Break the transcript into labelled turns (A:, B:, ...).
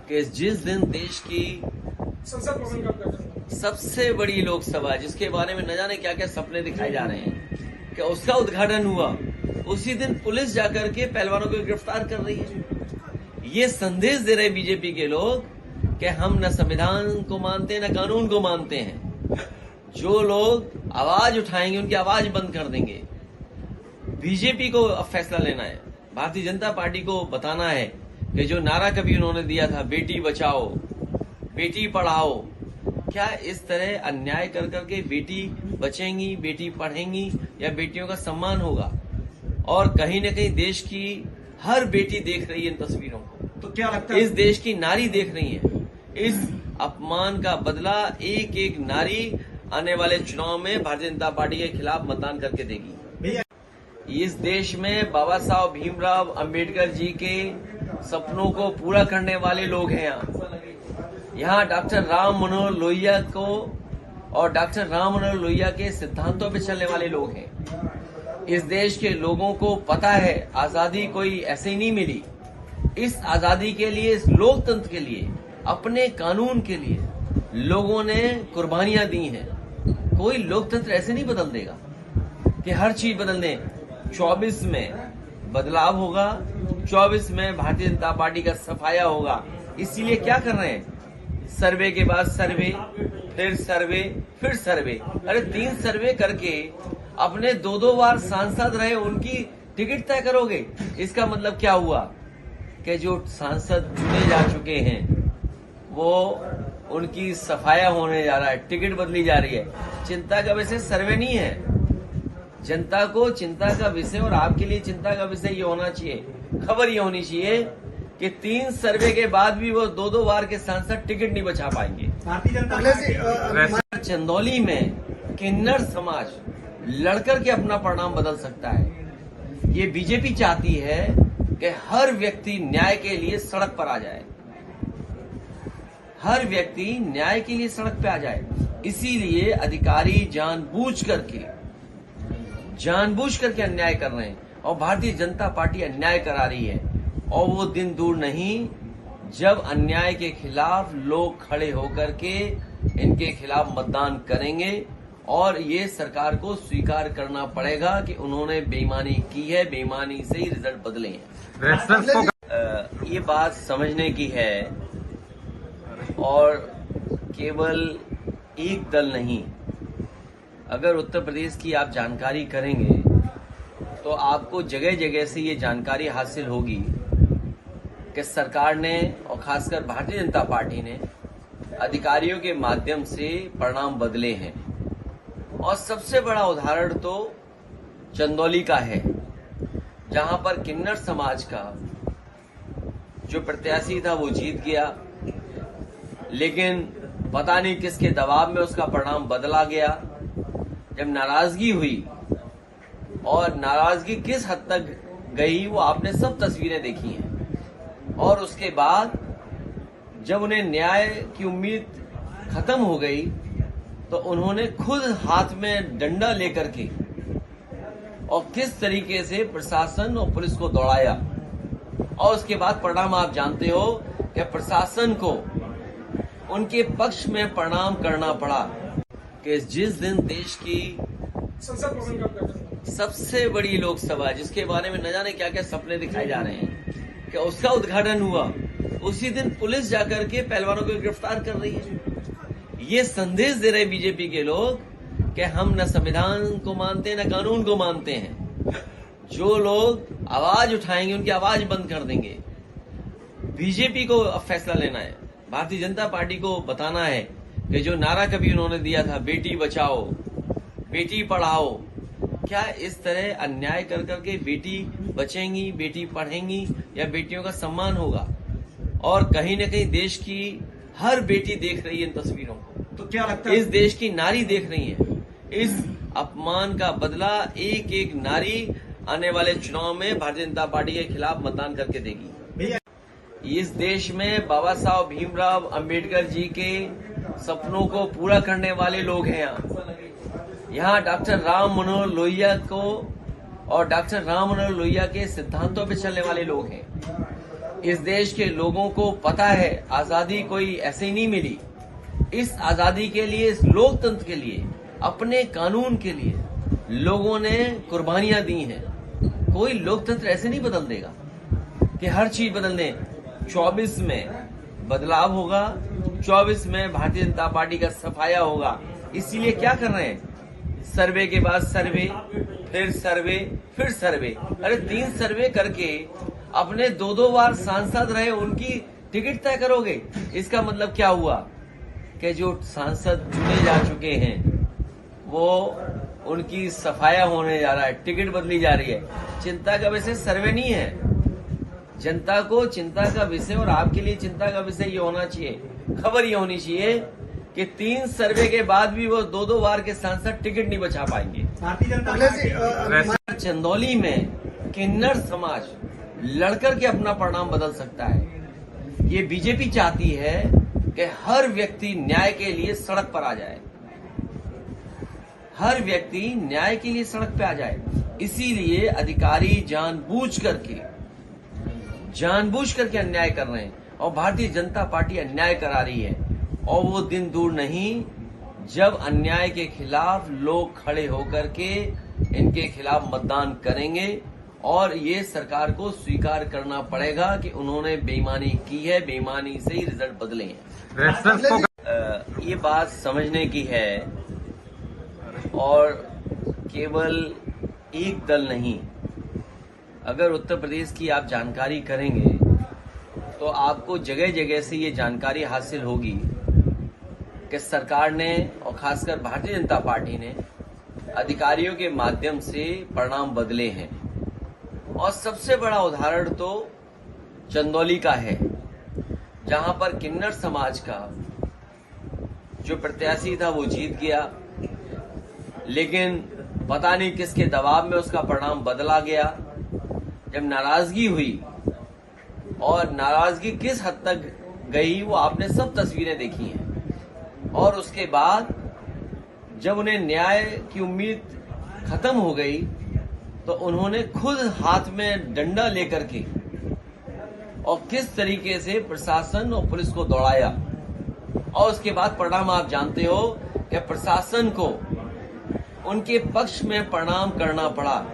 A: कि जिस दिन देश की
B: संसद भवन का उद्घाटन
A: सबसे बड़ी लोकसभा, जिसके बारे में न जाने क्या क्या सपने दिखाए जा रहे हैं, कि उसका उद्घाटन हुआ, उसी दिन पुलिस जाकर के पहलवानों को गिरफ्तार कर रही है। ये संदेश दे रहे बीजेपी के लोग कि हम न संविधान को मानते हैं न कानून को मानते हैं। जो लोग आवाज उठाएंगे उनकी आवाज बंद कर देंगे। बीजेपी को अब फैसला लेना है, भारतीय जनता पार्टी को बताना है कि जो नारा कभी उन्होंने दिया था, बेटी बचाओ बेटी पढ़ाओ, क्या इस तरह अन्याय कर करके बेटी बचेंगी, बेटी पढ़ेंगी या बेटियों का सम्मान होगा? और कहीं न कहीं देश की हर बेटी देख रही है इन तस्वीरों को,
B: तो क्या लगता है
A: इस देश की नारी देख रही है। इस अपमान का बदला एक एक नारी आने वाले चुनाव में भारतीय जनता पार्टी के खिलाफ मतदान करके देगी।
B: भैया?
A: इस देश में बाबा साहब भीमराव अंबेडकर जी के सपनों को पूरा करने वाले लोग हैं। यहाँ डॉक्टर राम मनोहर लोहिया को और डॉक्टर राम मनोहर लोहिया के सिद्धांतों पे चलने वाले लोग हैं। इस देश के लोगों को पता है आजादी कोई ऐसे ही नहीं मिली। इस आजादी के लिए, इस लोकतंत्र के लिए, अपने कानून के लिए लोगों ने कुर्बानियां दी हैं। कोई लोकतंत्र ऐसे नहीं बदल देगा कि हर चीज बदल दें। 24 में बदलाव होगा, 24 में भारतीय जनता पार्टी का सफाया होगा। इसीलिए क्या कर रहे हैं? सर्वे के बाद सर्वे, फिर सर्वे, फिर सर्वे। अरे 3 सर्वे करके अपने 2-2 बार सांसद रहे उनकी टिकट तय करोगे? इसका मतलब क्या हुआ कि जो सांसद चुने जा चुके हैं वो उनकी सफाया होने जा रहा है, टिकट बदली जा रही है। चिंता का विषय सर्वे नहीं है। जनता को चिंता का विषय और आपके लिए चिंता का विषय ये होना चाहिए, खबर ये होनी चाहिए कि 3 सर्वे के बाद भी वो 2-2 बार के सांसद टिकट नहीं बचा पाएंगे।
B: भारतीय जनता पार्टी
A: चंदौली में किन्नर समाज लड़कर के अपना परिणाम बदल सकता है। ये बीजेपी चाहती है कि हर व्यक्ति न्याय के लिए सड़क पर आ जाए, हर व्यक्ति न्याय के लिए सड़क पे आ जाए। इसीलिए अधिकारी जानबूझ करके अन्याय कर रहे हैं और भारतीय जनता पार्टी अन्याय करा रही है। और वो दिन दूर नहीं जब अन्याय के खिलाफ लोग खड़े होकर के इनके खिलाफ मतदान करेंगे और ये सरकार को स्वीकार करना पड़ेगा कि उन्होंने बेईमानी की है, बेईमानी से ही रिजल्ट बदले हैं। ये बात समझने की है और केवल एक दल नहीं, अगर उत्तर प्रदेश की आप जानकारी करेंगे तो आपको जगह जगह से ये जानकारी हासिल होगी कि सरकार ने और खासकर भारतीय जनता पार्टी ने अधिकारियों के माध्यम से परिणाम बदले हैं। और सबसे बड़ा उदाहरण तो चंदौली का है, जहां पर किन्नर समाज का जो प्रत्याशी था वो जीत गया, लेकिन पता नहीं किसके दबाव में उसका परिणाम बदला गया। जब नाराजगी हुई और नाराजगी किस हद तक गई वो आपने सब तस्वीरें देखी हैं। और उसके बाद जब उन्हें न्याय की उम्मीद खत्म हो गई तो उन्होंने खुद हाथ में डंडा लेकर के और किस तरीके से प्रशासन और पुलिस को दौड़ाया। और उसके बाद परिणाम आप जानते हो कि प्रशासन को उनके पक्ष में परिणाम करना पड़ा कि जिस दिन देश की
B: संसद भवन का उद्घाटन
A: सबसे बड़ी लोकसभा, जिसके बारे में न जाने क्या क्या सपने दिखाए जा रहे हैं, कि उसका उद्घाटन हुआ, उसी दिन पुलिस जाकर के पहलवानों को गिरफ्तार कर रही है। ये संदेश दे रहे बीजेपी के लोग कि हम न संविधान को मानते हैं न कानून को मानते हैं। जो लोग आवाज उठाएंगे उनकी आवाज बंद कर देंगे। बीजेपी को अब फैसला लेना है, भारतीय जनता पार्टी को बताना है कि जो नारा कभी उन्होंने दिया था, बेटी बचाओ बेटी पढ़ाओ, क्या इस तरह अन्याय कर करके बेटी बचेंगी, बेटी पढ़ेंगी या बेटियों का सम्मान होगा? और कहीं न कहीं देश की हर बेटी देख रही है इन तस्वीरों को,
B: तो क्या लगता है
A: इस देश की नारी देख रही है। इस अपमान का बदला एक एक नारी आने वाले चुनाव में भारतीय जनता पार्टी के खिलाफ मतदान करके देगी।
B: भैया?
A: इस देश में बाबा साहब भीमराव अंबेडकर जी के सपनों को पूरा करने वाले लोग हैं। यहाँ डॉक्टर राम मनोहर लोहिया को और डॉक्टर राम मनोहर लोहिया के सिद्धांतों पे चलने वाले लोग हैं। इस देश के लोगों को पता है आजादी कोई ऐसे ही नहीं मिली। इस आजादी के लिए, इस लोकतंत्र के लिए, अपने कानून के लिए लोगों ने कुर्बानियां दी हैं। कोई लोकतंत्र ऐसे नहीं बदल देगा कि हर चीज बदल दें। 24 में बदलाव होगा, 24 में भारतीय जनता पार्टी का सफाया होगा। इसीलिए क्या कर रहे हैं? सर्वे के बाद सर्वे, फिर सर्वे, फिर सर्वे। अरे 3 सर्वे करके अपने 2-2 बार सांसद रहे उनकी टिकट तय करोगे। इसका मतलब क्या हुआ कि जो सांसद चुने जा चुके हैं वो उनकी सफाया होने जा रहा है, टिकट बदली जा रही है। चिंता का विषय सर्वे नहीं है। जनता को चिंता का विषय और आपके लिए चिंता का विषय ये होना चाहिए, खबर ये होनी चाहिए कि 3 सर्वे के बाद भी वो 2-2 बार के सांसद टिकट नहीं बचा पाएंगे।
B: भारतीय जनता पार्टी
A: चंदौली में किन्नर समाज लड़कर के अपना परिणाम बदल सकता है। ये बीजेपी चाहती है कि हर व्यक्ति न्याय के लिए सड़क पर आ जाए, हर व्यक्ति न्याय के लिए सड़क पे आ जाए। इसीलिए अधिकारी जानबूझ करके अन्याय कर रहे हैं और भारतीय जनता पार्टी अन्याय करा रही है। और वो दिन दूर नहीं जब अन्याय के खिलाफ लोग खड़े होकर के इनके खिलाफ मतदान करेंगे और ये सरकार को स्वीकार करना पड़ेगा कि उन्होंने बेईमानी की है, बेईमानी से ही रिजल्ट बदले हैं। ये बात समझने की है और केवल एक दल नहीं, अगर उत्तर प्रदेश की आप जानकारी करेंगे तो आपको जगह जगह से ये जानकारी हासिल होगी कि सरकार ने और खासकर भारतीय जनता पार्टी ने अधिकारियों के माध्यम से परिणाम बदले हैं। और सबसे बड़ा उदाहरण तो चंदौली का है, जहां पर किन्नर समाज का जो प्रत्याशी था वो जीत गया, लेकिन पता नहीं किसके दबाव में उसका परिणाम बदला गया। जब नाराजगी हुई और नाराजगी किस हद तक गई वो आपने सब तस्वीरें देखी हैं। और उसके बाद जब उन्हें न्याय की उम्मीद खत्म हो गई तो उन्होंने खुद हाथ में डंडा लेकर के और किस तरीके से प्रशासन और पुलिस को दौड़ाया। और उसके बाद परिणाम आप जानते हो कि प्रशासन को उनके पक्ष में परिणाम करना पड़ा।